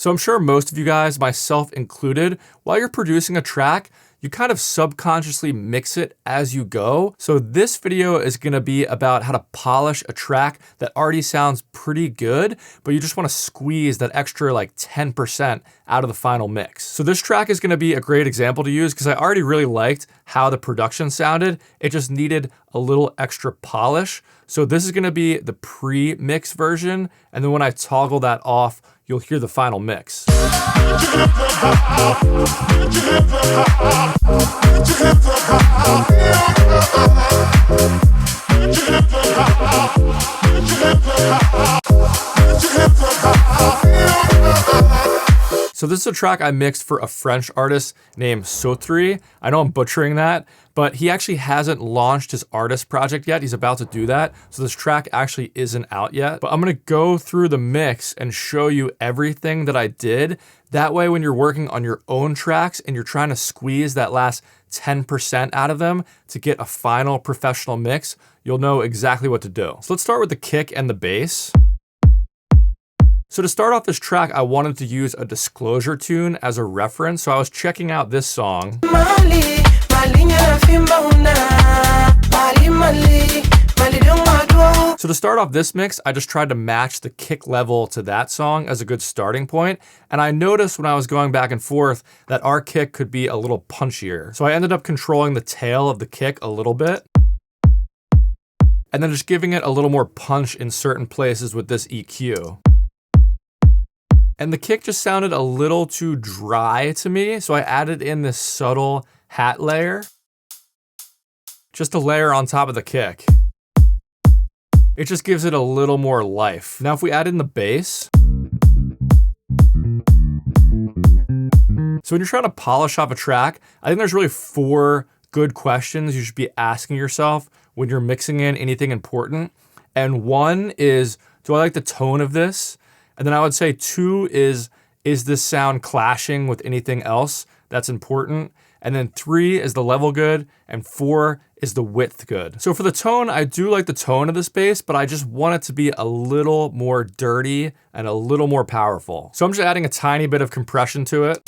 So I'm sure most of you guys, myself included, while you're producing a track, you kind of subconsciously mix it as you go. So this video is gonna be about how to polish a track that already sounds pretty good, but you just wanna squeeze that extra like 10% out of the final mix. So this track is gonna be a great example to use because I already really liked how the production sounded. It just needed a little extra polish. So this is gonna be the pre-mix version. And then when I toggle that off, you'll hear the final mix. So this is a track I mixed for a French artist named Sotri. I know I'm butchering that, but he actually hasn't launched his artist project yet. He's about to do that. So this track actually isn't out yet, but I'm gonna go through the mix and show you everything that I did. That way, when you're working on your own tracks and you're trying to squeeze that last 10% out of them to get a final professional mix, you'll know exactly what to do. So let's start with the kick and the bass. So to start off this track, I wanted to use a Disclosure tune as a reference. So I was checking out this song. So to start off this mix, I just tried to match the kick level to that song as a good starting point. And I noticed when I was going back and forth that our kick could be a little punchier. So I ended up controlling the tail of the kick a little bit, and then just giving it a little more punch in certain places with this EQ. And the kick just sounded a little too dry to me, so I added in this subtle hat layer. Just a layer on top of the kick. It just gives it a little more life. Now if we add in the bass. So when you're trying to polish off a track, I think there's really 4 good questions you should be asking yourself when you're mixing in anything important. And 1 is, do I like the tone of this? And then I would say 2 is this sound clashing with anything else that's important? And then 3 is the level good, and 4 is the width good. So for the tone, I do like the tone of this bass, but I just want it to be a little more dirty and a little more powerful. So I'm just adding a tiny bit of compression to it.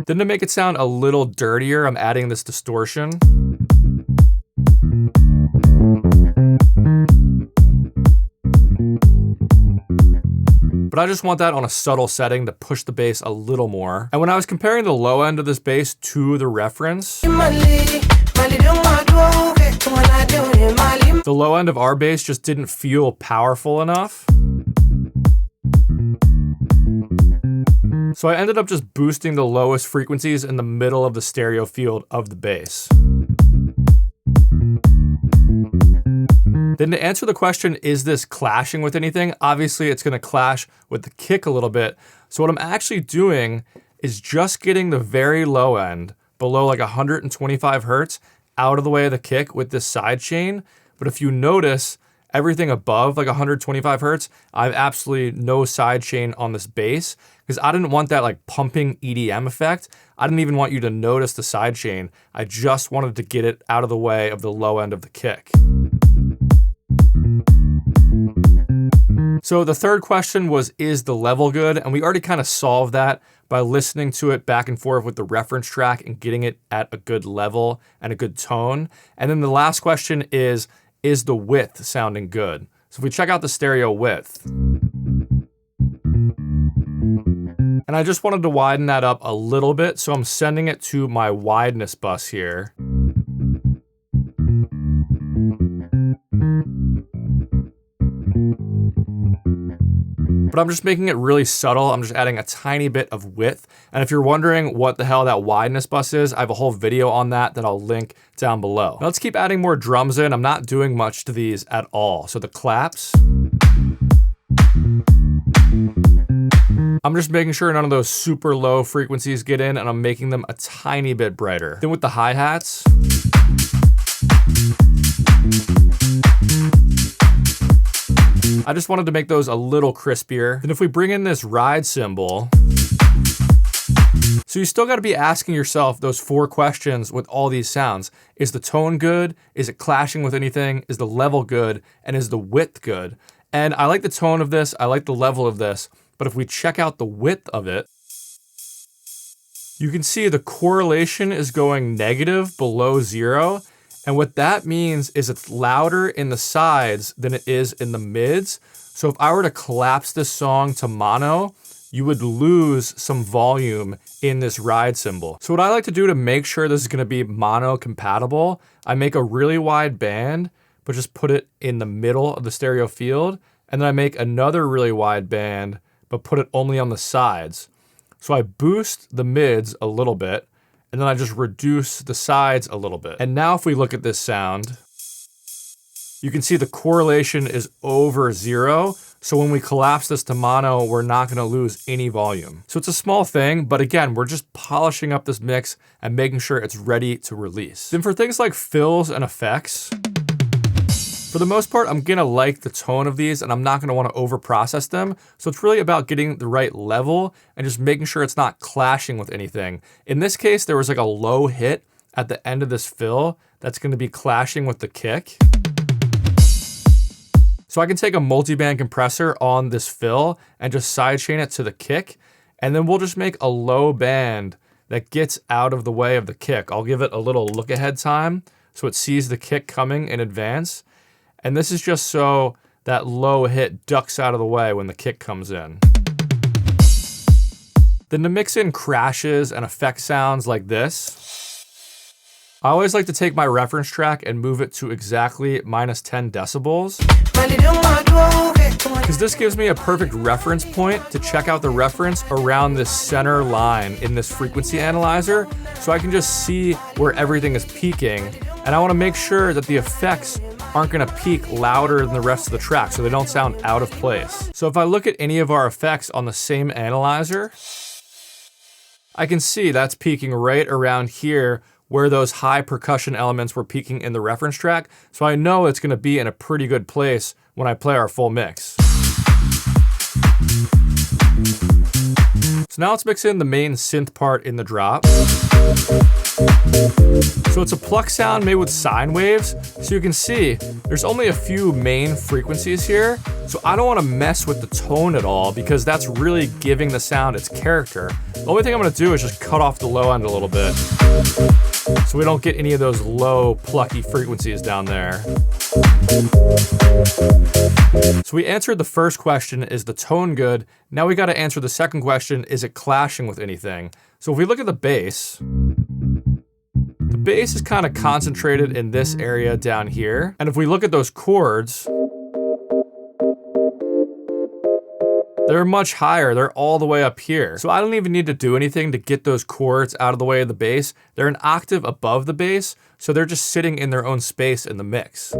Then to make it sound a little dirtier, I'm adding this distortion. But I just want that on a subtle setting to push the bass a little more. And when I was comparing the low end of this bass to the reference, the low end of our bass just didn't feel powerful enough. So I ended up just boosting the lowest frequencies in the middle of the stereo field of the bass. Then to answer the question, is this clashing with anything? Obviously it's gonna clash with the kick a little bit. So what I'm actually doing is just getting the very low end, below like 125 Hertz, out of the way of the kick with this side chain. But if you notice, everything above like 125 Hertz, I have absolutely no side chain on this bass because I didn't want that like pumping EDM effect. I didn't even want you to notice the side chain. I just wanted to get it out of the way of the low end of the kick. So the third question was, is the level good? And we already kind of solved that by listening to it back and forth with the reference track and getting it at a good level and a good tone. And then the last question is the width sounding good? So if we check out the stereo width, and I just wanted to widen that up a little bit, so I'm sending it to my wideness bus here. But I'm just making it really subtle. I'm just adding a tiny bit of width. And if you're wondering what the hell that wideness bus is, I have a whole video on that I'll link down below. Now let's keep adding more drums in. I'm not doing much to these at all. So the claps, I'm just making sure none of those super low frequencies get in, and I'm making them a tiny bit brighter. Then with the hi-hats, I just wanted to make those a little crispier. And if we bring in this ride cymbal, so you still got to be asking yourself those 4 questions with all these sounds. Is the tone good? Is it clashing with anything? Is the level good? And is the width good? And I like the tone of this, I like the level of this, but if we check out the width of it, you can see the correlation is going negative below 0. And what that means is it's louder in the sides than it is in the mids. So if I were to collapse this song to mono, you would lose some volume in this ride cymbal. So what I like to do to make sure this is gonna be mono compatible, I make a really wide band, but just put it in the middle of the stereo field. And then I make another really wide band, but put it only on the sides. So I boost the mids a little bit, and then I just reduce the sides a little bit. And now if we look at this sound, you can see the correlation is over 0. So when we collapse this to mono, we're not gonna lose any volume. So it's a small thing, but again, we're just polishing up this mix and making sure it's ready to release. Then for things like fills and effects, for the most part, I'm gonna like the tone of these and I'm not gonna wanna over-process them. So it's really about getting the right level and just making sure it's not clashing with anything. In this case, there was like a low hit at the end of this fill that's gonna be clashing with the kick. So I can take a multi-band compressor on this fill and just sidechain it to the kick, and then we'll just make a low band that gets out of the way of the kick. I'll give it a little look ahead time so it sees the kick coming in advance. And this is just so that low hit ducks out of the way when the kick comes in. Then to mix in crashes and effect sounds like this, I always like to take my reference track and move it to exactly -10 decibels. Because this gives me a perfect reference point to check out the reference around this center line in this frequency analyzer, so I can just see where everything is peaking. And I wanna make sure that the effects aren't gonna peak louder than the rest of the track so they don't sound out of place. So if I look at any of our effects on the same analyzer, I can see that's peaking right around here where those high percussion elements were peaking in the reference track. So I know it's gonna be in a pretty good place when I play our full mix. So now let's mix in the main synth part in the drop. So it's a pluck sound made with sine waves. So you can see there's only a few main frequencies here. So I don't wanna mess with the tone at all because that's really giving the sound its character. The only thing I'm gonna do is just cut off the low end a little bit so we don't get any of those low plucky frequencies down there. So we answered the first question, is the tone good? Now we gotta answer the second question, is it clashing with anything? So if we look at the bass is kind of concentrated in this area down here. And if we look at those chords, they're much higher, they're all the way up here. So I don't even need to do anything to get those chords out of the way of the bass. They're an octave above the bass, so they're just sitting in their own space in the mix.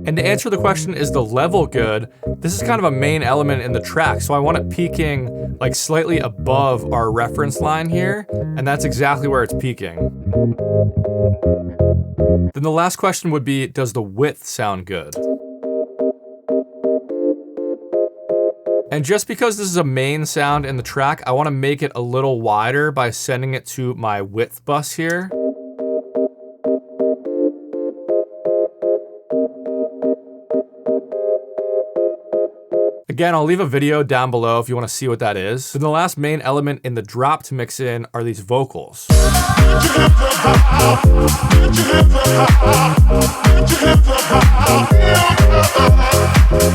And to answer the question, is the level good? This is kind of a main element in the track, so I want it peaking like slightly above our reference line here, and that's exactly where it's peaking. Then the last question would be, does the width sound good? And just because this is a main sound in the track, I want to make it a little wider by sending it to my width bus here. Again, I'll leave a video down below if you want to see what that is. Then the last main element in the drop to mix in are these vocals.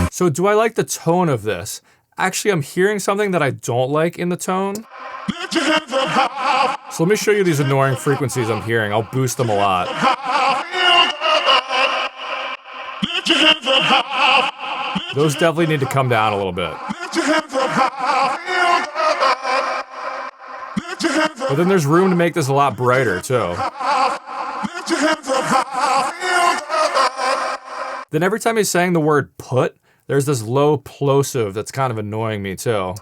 So do I like the tone of this? Actually, I'm hearing something that I don't like in the tone. So let me show you these annoying frequencies I'm hearing. I'll boost them a lot. Those definitely need to come down a little bit. But then there's room to make this a lot brighter too. Then every time he's saying the word put, there's this low plosive that's kind of annoying me too.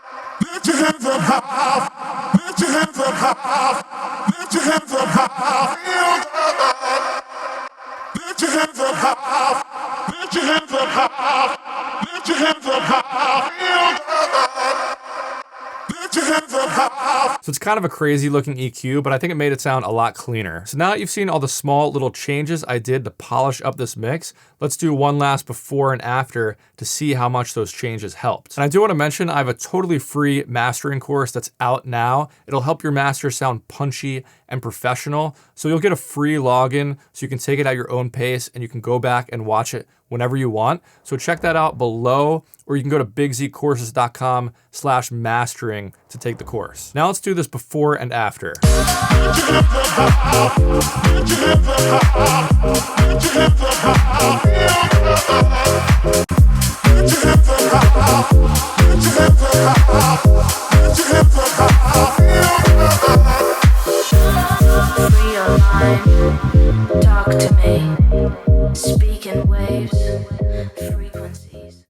So So it's kind of a crazy looking EQ, but I think it made it sound a lot cleaner. So now that you've seen all the small little changes I did to polish up this mix, let's do one last before and after to see how much those changes helped. And I do want to mention I have a totally free mastering course that's out now. It'll help your master sound punchy and professional. So you'll get a free login so you can take it at your own pace and you can go back and watch it whenever you want. So check that out below, or you can go to bigzcourses.com/mastering to take the course. Now let's do this before and after.